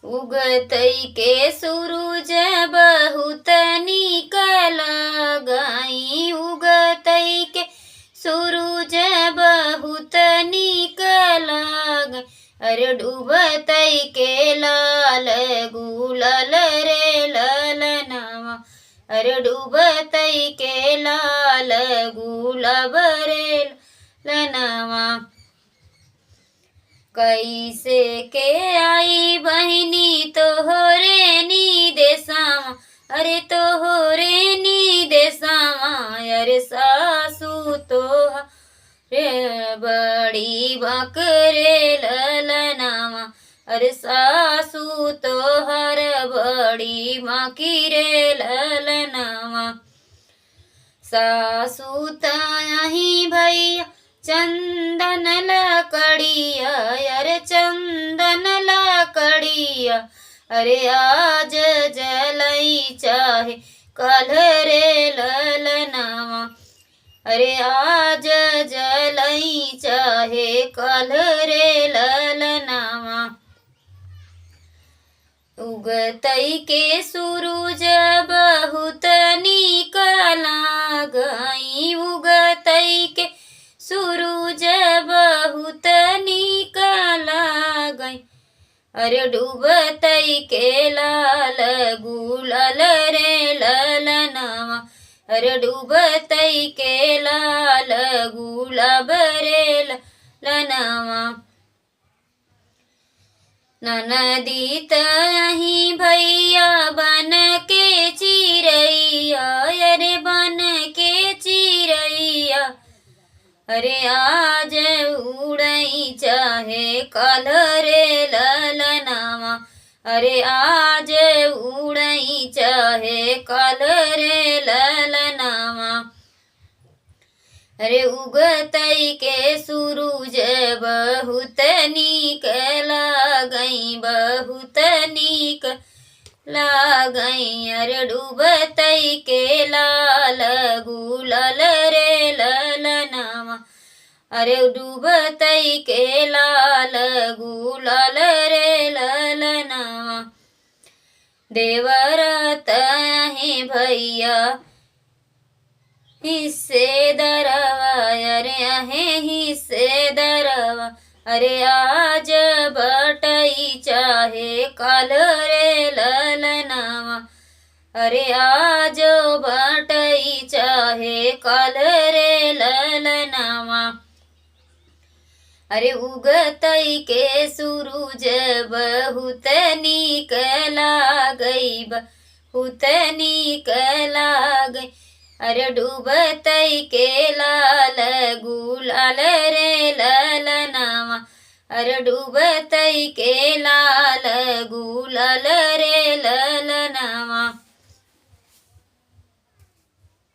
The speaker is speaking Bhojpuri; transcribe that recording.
उगतई के सूरज बहुत निक लगाई। उगतई के सूरज बहुत निक लगाई। अरे डूबतई के लाल गुलाल रे ललनावा। अरे डूबतई के लाल गुलाब रे ललनावा। कैसे के आई बहिनी तोहरे नी देसावा। अरे तोहरे नी देसावा। अरे सासू तो रे बड़ी बकरे ललनावा। अरे सासू तोहर बड़ी बाकी रे ललनावा। सासू ताही भैया चंदन लकड़िया। अरे चंदन लकड़िया। अरे आज जलई चाहे कल रे ललनावा। अरे आज जलई चाहे कल रे ललनावा। उगतई के सूरज बहुत निक लगाई। उगतई के सूरज बहुत निक लगाई। अरे डूबतई के लाल गुलाल रे ललनावा। अरे डूबतई के लाल गुलाब रे ललनावा। ननदी तही भैया बन के चिरैया। अरे बन के चिरैया। अरे आज उड़ई चाहे कल रे ललनावा। अरे आज उड़ई चाहे कल रे ललनावा। अरे उगतई के सूरज बहुत निक लागई। बहुत निक लागई। अरे डूबतई के लाल गुलाल रे ललनावा। अरे डूबतई के लाल गुलाल रे ललनावा। देवरत है भैया हिस्से दरवा। अरे आहे हिस्से दरवा। अरे आज बटई चाहे कल रे ललनावा। अरे आज बटई चाहे कल रे ललनावा। अरे उगतई के सूरज बहुत निक लागई। बहुत निक लागई। अरे डूबतई के लाल गुलाल रे ललनावा। अरे डूबतई के लाल